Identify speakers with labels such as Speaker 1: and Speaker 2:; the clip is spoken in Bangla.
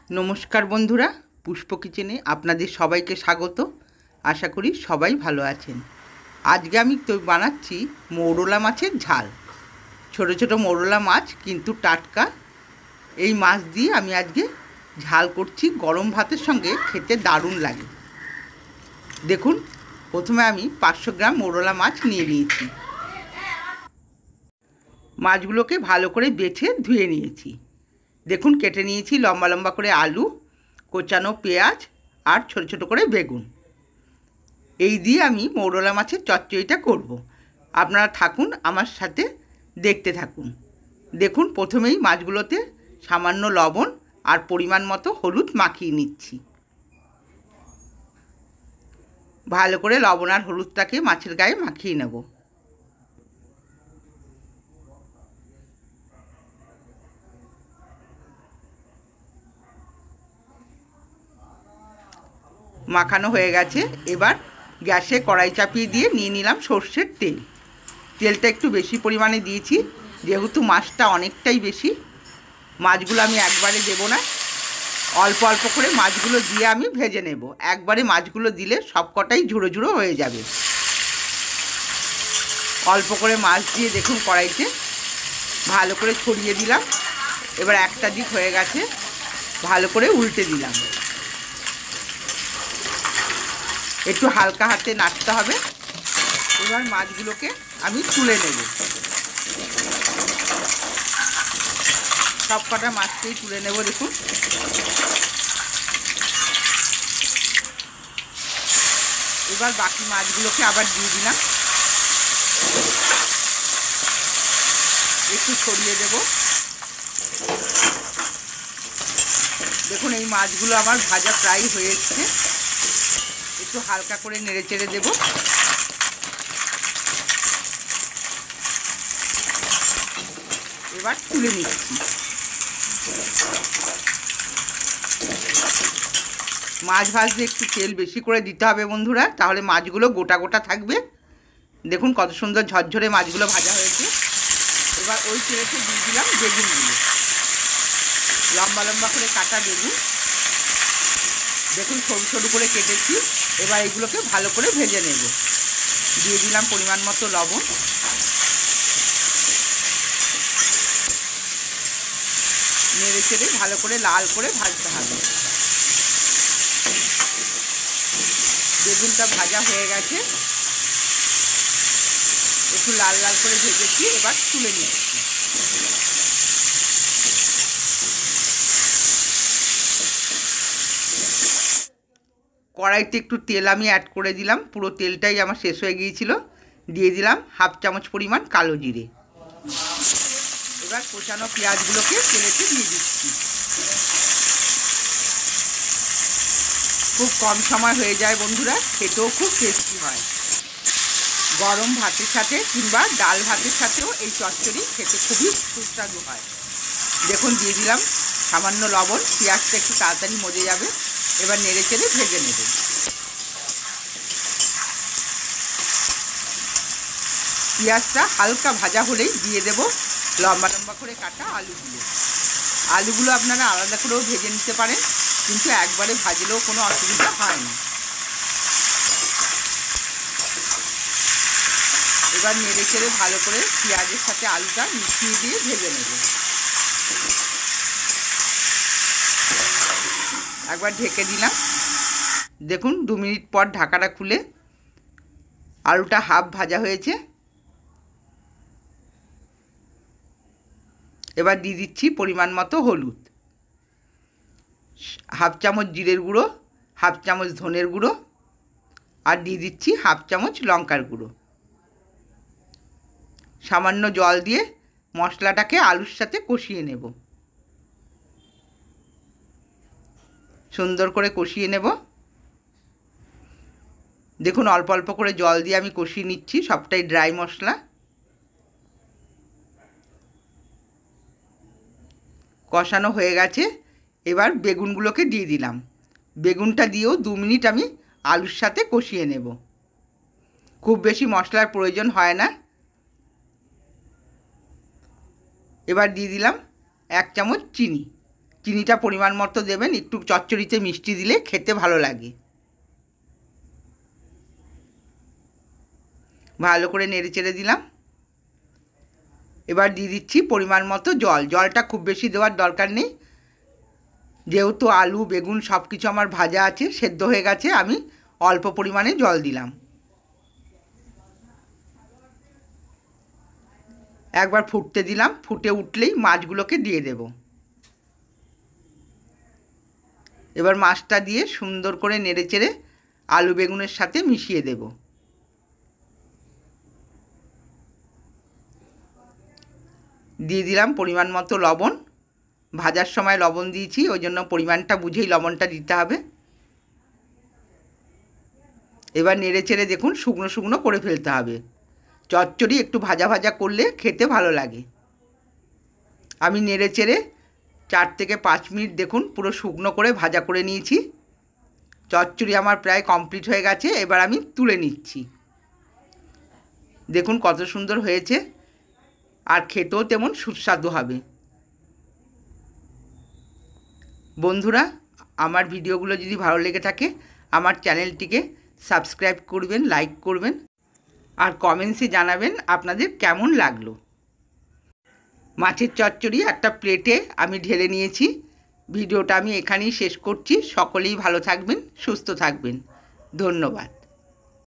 Speaker 1: নমস্কার বন্ধুরা, পুষ্প কিচেনে আপনাদের সবাইকে স্বাগত। আশা করি সবাই ভালো আছেন। আজকে আমি তো বানাচ্ছি মৌরলা মাছের ঝাল। ছোট ছোট মৌরলা মাছ, কিন্তু টাটকা। এই মাছ দিয়ে আমি আজকে ঝাল করছি। গরম ভাতের সঙ্গে খেতে দারুণ লাগে। দেখুন, প্রথমে আমি 500 গ্রাম মৌরলা মাছ নিয়ে নিয়েছি। মাছগুলোকে ভালো করে বেছে ধুয়ে নিয়েছি। দেখুন, কেটে নিয়েছি লম্বা লম্বা করে আলু, কোচানো পেঁয়াজ আর ছোট ছোট করে বেগুন। এই দিয়ে আমি মৌরলা মাছের চচ্চড়িটা করব। আপনারা থাকুন আমার সাথে, দেখতে থাকুন। দেখুন, প্রথমেই মাছগুলোতে সামান্য লবণ আর পরিমাণ মতো হলুদ মাখিয়ে নিচ্ছি। ভালো করে লবণ আর হলুদটাকে মাছের গায়ে মাখিয়ে নেব। মাখানো হয়ে গেছে। এবার গ্যাসে কড়াই চাপিয়ে দিয়ে নিয়ে নিলাম সর্ষের তেল। তেলটা একটু বেশি পরিমাণে দিয়েছি, যেহেতু মাছটা অনেকটাই বেশি। মাছগুলো আমি একবারে দেব না, অল্প অল্প করে মাছগুলো দিয়ে আমি ভেজে নেব। একবারে মাছগুলো দিলে সব কটাই ঝুড়ো ঝুড়ো হয়ে যাবে। অল্প করে মাছ দিয়ে দেখুন কড়াইতে ভালো করে ছড়িয়ে দিলাম। এবার একটা দিক হয়ে গেছে, ভালো করে উল্টে দিলাম। একটু হালকা হাতে নাড়তে হবে। এবার মাছগুলোকে আমি তুলে নেব। সব কটা মাছকেই তুলে নেব। দেখুন, এবার বাকি মাছগুলোকে আবার দিয়ে দিলাম। একটু ছড়িয়ে দেব। দেখুন, এই মাছগুলো আমার ভাজা প্রায় হয়ে এসছে। একটু হালকা করে নেড়ে চেড়ে দেব। এবার তুলে নিচ্ছি। মাছ ভাজতে একটু তেল বেশি করে দিতে হবে বন্ধুরা, তাহলে মাছগুলো গোটা গোটা থাকবে। দেখুন কত সুন্দর ঝরঝরে মাছগুলো ভাজা হয়েছে। এবার ওই তেলেতে দিয়ে দিলাম বেগুনগুলো, লম্বা লম্বা করে কাটা বেগুন। দেখুন সরু সরু করে কেটেছি। এবার এগুলোকে ভালো করে ভেজে নেব। দিয়ে দিলাম পরিমাণ মতো লবণ। নেড়ে চেড়ে ভালো করে লাল করে ভাজতে হবে। বেগুনটা ভাজা হয়ে গেছে, একটু লাল লাল করে ভেজেছি। এবার তুলে নিচ্ছি। কড়াইতে একটু তেল আমি অ্যাড করে দিলাম। পুরো তেলটাই আমার শেষ হয়ে গিয়েছিল। দিয়ে দিলাম হাফ চামচ পরিমাণ কালো জিরে। এবার কোচানো পেঁয়াজগুলোকে তেলেতে দিয়ে দিচ্ছি। খুব কম সময় হয়ে যায় বন্ধুরা, খেতেও খুব টেস্টি হয়। গরম ভাতের সাথে কিংবা ডাল ভাতের সাথেও এই চচ্চড়ি খেতে খুবই সুস্বাদু হয়। দেখুন, দিয়ে দিলাম সামান্য লবণ। পেঁয়াজটা একটু তাড়াতাড়ি মজে যাবে। এবার নেড়ে চেড়ে ভেজে নেব। পেঁয়াজটা হালকা ভাজা হলেই দিয়ে দেব লম্বা লম্বা করে কাটা আলুগুলো। আলুগুলো আপনারা আলাদা করেও ভেজে নিতে পারেন, কিন্তু একবারে ভাজলেও কোনো অসুবিধা হয় না। এবার নেড়ে চেড়ে ভালো করে পেঁয়াজের সাথে আলুটা মিশিয়ে দিয়ে ভেজে নেব। একবার ঢেকে দিলাম। দেখুন 2 মিনিট পর ঢাকাটা খুলে আলুটা হাফ ভাজা হয়েছে। এবার দিয়ে দিচ্ছি পরিমাণ মতো হলুদ, হাফ চামচ জিরের গুঁড়ো, হাফ চামচ ধনের গুঁড়ো, আর দিয়ে দিচ্ছি হাফ চামচ লঙ্কার গুঁড়ো। সামান্য জল দিয়ে মশলাটাকে আলুর সাথে কষিয়ে নেব। সুন্দর করে কষিয়ে নেব। দেখুন, অল্প অল্প করে জল দিয়ে আমি কষিয়ে নিচ্ছি। সবটাই ড্রাই মশলা। কষানো হয়ে গেছে। এবার বেগুনগুলোকে দিয়ে দিলাম। বেগুনটা দিয়েও 2 মিনিট আমি আলুর সাথে কষিয়ে নেব। খুব বেশি মশলার প্রয়োজন হয় না। এবার দিয়ে দিলাম 1 চামচ চিনি। চিনিটা পরিমাণ মতো দেবেন, একটু চচ্চড়িতে মিষ্টি দিলে খেতে ভালো লাগে। ভালো করে নেড়ে চেড়ে দিলাম। এবার দিয়ে দিচ্ছি পরিমাণ মতো জল। জলটা খুব বেশি দেওয়ার দরকার নেই, যেহেতু আলু বেগুন সব কিছু আমার ভাজা আছে, সেদ্ধ হয়ে গেছে, আমি অল্প পরিমাণে জল দিলাম। একবার ফুটতে দিলাম, ফুটে উঠলেই মাছগুলোকে দিয়ে দেব। এবার মাছটা দিয়ে সুন্দর করে নেড়ে চেড়ে আলু বেগুনের সাথে মিশিয়ে দেব। দিয়ে দিলাম পরিমাণ মতো লবণ। ভাজার সময় লবণ দিয়েছি, ওই জন্য পরিমাণটা বুঝেই লবণটা দিতে হবে। এবার নেড়ে চেড়ে দেখুন শুকনো শুকনো করে ফেলতে হবে। চচ্চড়ি একটু ভাজা ভাজা করলে খেতে ভালো লাগে। আমি নেড়ে চেড়ে 4 থেকে 5 মিনিট দেখুন পুরো শুকনো করে ভাজা করে নিয়েছি। চচ্চড়ি আমার প্রায় কমপ্লিট হয়ে গেছে। এবার আমি তুলে নিচ্ছি। দেখুন কত সুন্দর হয়েছে, আর খেতেও তেমন সুস্বাদু হবে। বন্ধুরা, আমার ভিডিওগুলো যদি ভালো লেগে থাকে আমার চ্যানেলটিকে সাবস্ক্রাইব করবেন, লাইক করবেন, আর কমেন্টসে জানাবেন আপনাদের কেমন লাগলো। মাছের চচ্চড়ি একটা প্লেটে আমি ঢেলে নিয়েছি। ভিডিওটা আমি এখানেই শেষ করছি। সকলেই ভালো থাকবেন, সুস্থ থাকবেন। ধন্যবাদ।